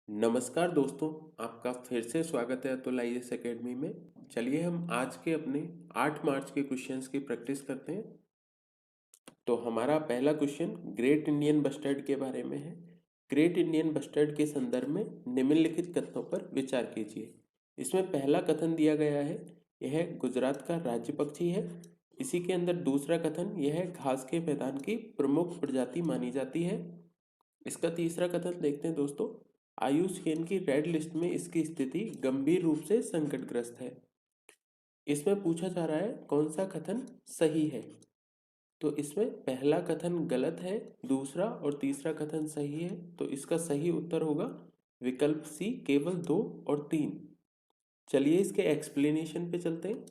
नमस्कार दोस्तों, आपका फिर से स्वागत है अतुल IAS एकेडमी में। चलिए हम आज के अपने 8 मार्च के क्वेश्चंस की प्रैक्टिस करते हैं। तो हमारा पहला क्वेश्चन ग्रेट इंडियन बस्टर्ड के बारे में है। ग्रेट इंडियन बस्टर्ड के संदर्भ में निम्नलिखित कथनों पर विचार कीजिए। इसमें पहला कथन दिया गया है, यह गुजरात का राज्य पक्षी है। इसी के अंदर दूसरा कथन, यह घास के मैदान की प्रमुख प्रजाति मानी जाती है। इसका तीसरा कथन देखते हैं दोस्तों, IUCN की रेड लिस्ट में इसकी स्थिति गंभीर रूप से संकटग्रस्त है। इसमें पूछा जा रहा है कौन सा कथन सही है। तो इसमें पहला कथन गलत है, दूसरा और तीसरा कथन सही है। तो इसका सही उत्तर होगा विकल्प सी, केवल 2 और 3। चलिए इसके एक्सप्लेनेशन पे चलते हैं।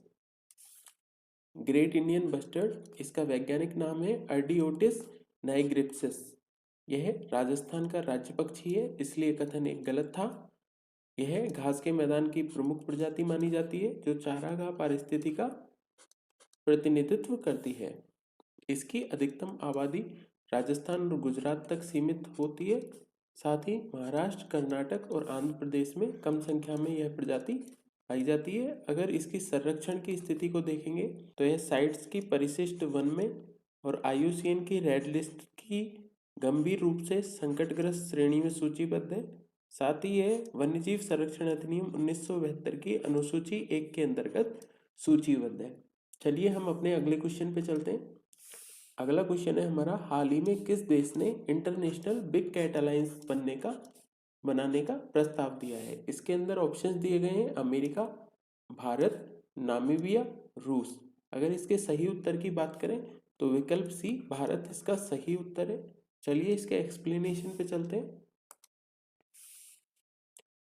ग्रेट इंडियन बस्टर्ड, इसका वैज्ञानिक नाम है अर्डियोटिस नाइग्रिप्सिस। यह राजस्थान का राज्य पक्षी है, इसलिए कथन एक गलत था। यह घास के मैदान की प्रमुख प्रजाति मानी जाती है जो चारागाह पारिस्थितिकी का प्रतिनिधित्व करती है। इसकी अधिकतम आबादी राजस्थान और गुजरात तक सीमित होती है। साथ ही महाराष्ट्र, कर्नाटक और आंध्र प्रदेश में कम संख्या में यह प्रजाति पाई जाती है। अगर इसकी संरक्षण की स्थिति को देखेंगे तो यह साइट्स की परिशिष्ट वन में और IUCN की रेड लिस्ट की गंभीर रूप से संकटग्रस्त श्रेणी में सूचीबद्ध है। साथ ही यह वन्यजीव संरक्षण अधिनियम 1972 की अनुसूची 1 के अंतर्गत सूचीबद्ध है। चलिए हम अपने अगले क्वेश्चन पे चलते हैं। अगला क्वेश्चन है हमारा, हाल ही में किस देश ने इंटरनेशनल बिग कैट अलायंस बनाने का प्रस्ताव दिया है। इसके अंदर ऑप्शंस दिए गए हैं, अमेरिका, भारत, नामीबिया, रूस। अगर इसके सही उत्तर की बात करें तो विकल्प सी, भारत इसका सही उत्तर है। चलिए इसके एक्सप्लेनेशन पे चलते हैं।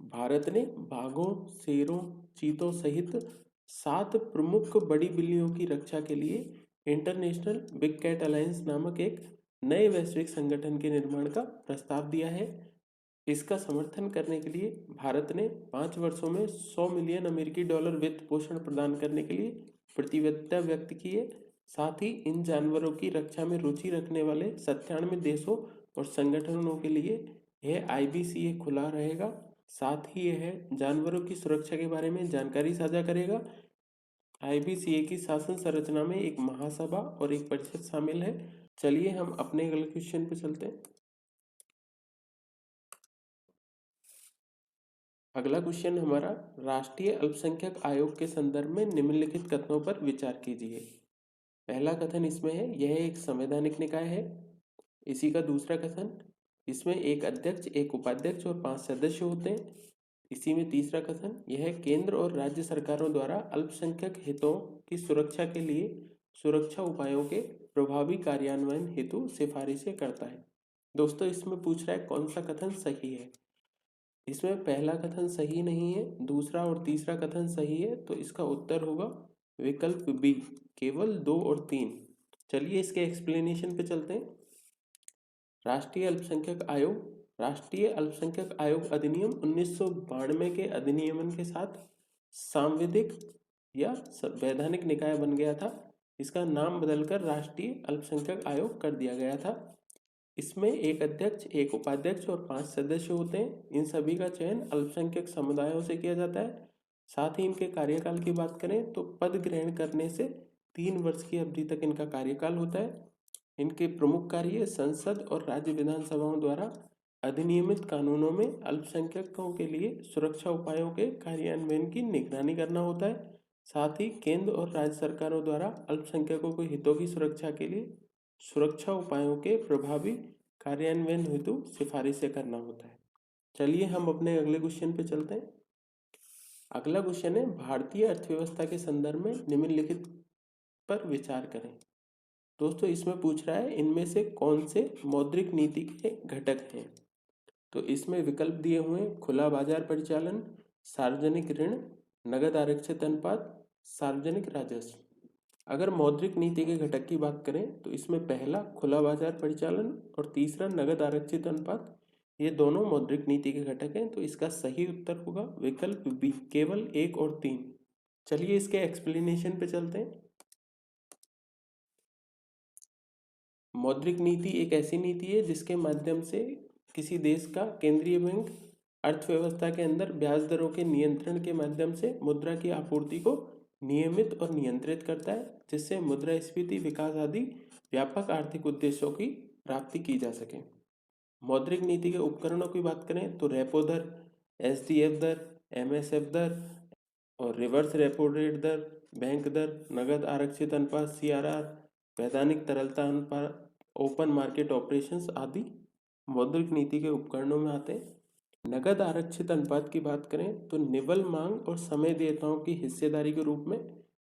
भारत ने बाघों, शेरों, चीतों सहित 7 प्रमुख बड़ी बिल्लियों की रक्षा के लिए इंटरनेशनल बिग कैट अलायंस नामक एक नए वैश्विक संगठन के निर्माण का प्रस्ताव दिया है। इसका समर्थन करने के लिए भारत ने 5 वर्षों में $100 मिलियन अमेरिकी डॉलर वित्त पोषण प्रदान करने के लिए प्रतिबद्धता व्यक्त की है। साथ ही इन जानवरों की रक्षा में रुचि रखने वाले 97 देशों और संगठनों के लिए यह IBCA खुला रहेगा। साथ ही यह जानवरों की सुरक्षा के बारे में जानकारी साझा करेगा। IBCA की शासन संरचना में एक महासभा और एक परिषद शामिल है। चलिए हम अपने अगले क्वेश्चन पे चलते हैं। अगला क्वेश्चन हमारा, राष्ट्रीय अल्पसंख्यक आयोग के संदर्भ में निम्नलिखित कथनों पर विचार कीजिए। पहला कथन इसमें है, यह एक संवैधानिक निकाय है। इसी का दूसरा कथन, इसमें एक अध्यक्ष, एक उपाध्यक्ष और 5 सदस्य होते हैं। इसी में तीसरा कथन, यह केंद्र और राज्य सरकारों द्वारा अल्पसंख्यक हितों की सुरक्षा के लिए सुरक्षा उपायों के प्रभावी कार्यान्वयन हेतु सिफारिशें करता है। दोस्तों इसमें पूछ रहा है कौन सा कथन सही है। इसमें पहला कथन सही नहीं है, दूसरा और तीसरा कथन सही है। तो इसका उत्तर होगा विकल्प बी, केवल 2 और 3। चलिए इसके एक्सप्लेनेशन पे चलते हैं। राष्ट्रीय अल्पसंख्यक आयोग अधिनियम 1992 के अधिनियमन के साथ सांविधिक या वैधानिक निकाय बन गया था। इसका नाम बदलकर राष्ट्रीय अल्पसंख्यक आयोग कर दिया गया था। इसमें एक अध्यक्ष, एक उपाध्यक्ष और 5 सदस्य होते हैं। इन सभी का चयन अल्पसंख्यक समुदायों से किया जाता है। साथ ही इनके कार्यकाल की बात करें तो पद ग्रहण करने से 3 वर्ष की अवधि तक इनका कार्यकाल होता है। इनके प्रमुख कार्य संसद और राज्य विधानसभाओं द्वारा अधिनियमित कानूनों में अल्पसंख्यकों के लिए सुरक्षा उपायों के कार्यान्वयन की निगरानी करना होता है। साथ ही केंद्र और राज्य सरकारों द्वारा अल्पसंख्यकों के हितों की सुरक्षा के लिए सुरक्षा उपायों के प्रभावी कार्यान्वयन हेतु सिफारिशें करना होता है। चलिए हम अपने अगले क्वेश्चन पे चलते हैं। अगला क्वेश्चन है, भारतीय अर्थव्यवस्था के संदर्भ में निम्नलिखित पर विचार करें। दोस्तों इसमें पूछ रहा है इनमें से कौन से मौद्रिक नीति के घटक हैं। तो इसमें विकल्प दिए हुए हैं, खुला बाजार परिचालन, सार्वजनिक ऋण, नगद आरक्षित अनुपात, सार्वजनिक राजस्व। अगर मौद्रिक नीति के घटक की बात करें तो इसमें पहला खुला बाजार परिचालन और तीसरा नगद आरक्षित अनुपात, ये दोनों मौद्रिक नीति के घटक हैं। तो इसका सही उत्तर होगा विकल्प बी, केवल 1 और 3। चलिए इसके एक्सप्लेनेशन पे चलते हैं। मौद्रिक नीति एक ऐसी नीति है जिसके माध्यम से किसी देश का केंद्रीय बैंक अर्थव्यवस्था के अंदर ब्याज दरों के नियंत्रण के माध्यम से मुद्रा की आपूर्ति को नियमित और नियंत्रित करता है, जिससे मुद्रास्फीति, विकास आदि व्यापक आर्थिक उद्देश्यों की प्राप्ति की जा सके। मौद्रिक नीति के उपकरणों की बात करें तो रेपो दर, एसडीएफ दर, एमएसएफ दर और रिवर्स रेपो रेट दर, बैंक दर, नगद आरक्षित अनुपात सीआरआर, वैधानिक तरलता अनुपात, ओपन मार्केट ऑपरेशंस आदि मौद्रिक नीति के उपकरणों में आते हैं। नगद आरक्षित अनुपात की बात करें तो निवल मांग और समय देयताओं की हिस्सेदारी के रूप में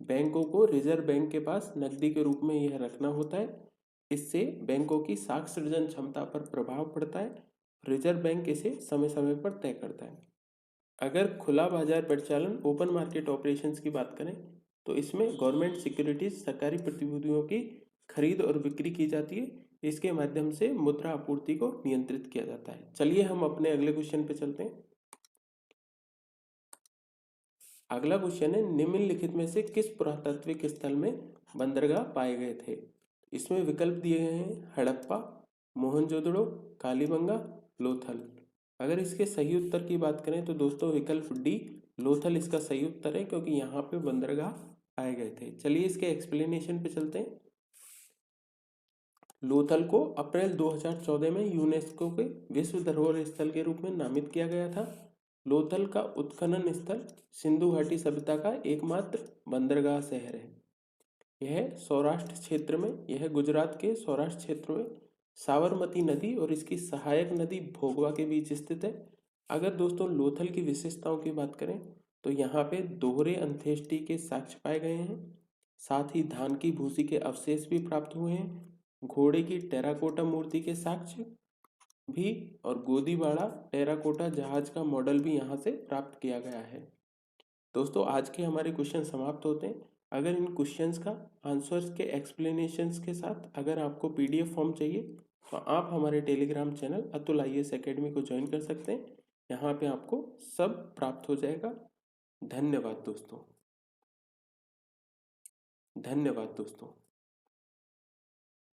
बैंकों को रिजर्व बैंक के पास नकदी के रूप में यह रखना होता है। इससे बैंकों की साख सृजन क्षमता पर प्रभाव पड़ता है। रिजर्व बैंक इसे समय समय पर तय करता है। अगर खुला बाजार परिचालन, ओपन मार्केट ऑपरेशंस की बात करें तो इसमें गवर्नमेंट सिक्योरिटीज, सरकारी प्रतिभूतियों की खरीद और बिक्री की जाती है। इसके माध्यम से मुद्रा आपूर्ति को नियंत्रित किया जाता है। चलिए हम अपने अगले क्वेश्चन पे चलते हैं। अगला क्वेश्चन है, निम्नलिखित में से किस पुरातात्विक स्थल में बंदरगाह पाए गए थे? इसमें विकल्प दिए गए हैं हड़प्पा, मोहनजोदड़ो, कालीबंगा, लोथल। अगर इसके सही उत्तर की बात करें तो दोस्तों विकल्प डी लोथल इसका सही उत्तर है, क्योंकि यहाँ पे बंदरगाह पाए गए थे। चलिए इसके एक्सप्लेनेशन पे चलते हैं। लोथल को अप्रैल 2014 में यूनेस्को के विश्व धरोहर स्थल के रूप में नामित किया गया था। लोथल का उत्खनन स्थल सिंधु घाटी सभ्यता का एकमात्र बंदरगाह शहर है। यह सौराष्ट्र क्षेत्र में, यह गुजरात के सौराष्ट्र क्षेत्र में साबरमती नदी और इसकी सहायक नदी भोगवा के बीच स्थित है। अगर दोस्तों लोथल की विशेषताओं की बात करें तो यहाँ पे दोहरे अंत्येष्टि के साक्ष्य पाए गए हैं, साथ ही धान की भूसी के अवशेष भी प्राप्त हुए हैं, घोड़े की टेराकोटा मूर्ति के साक्ष्य भी और गोदीबाड़ा टेराकोटा जहाज का मॉडल भी यहाँ से प्राप्त किया गया है। दोस्तों आज के हमारे क्वेश्चन समाप्त होते हैं। अगर इन क्वेश्चंस का आंसर्स के एक्सप्लेनेशंस के साथ अगर आपको पीडीएफ फॉर्म चाहिए तो आप हमारे Telegram channel Atul IAS academy को ज्वाइन कर सकते हैं। यहाँ पे आपको सब प्राप्त हो जाएगा। धन्यवाद दोस्तों।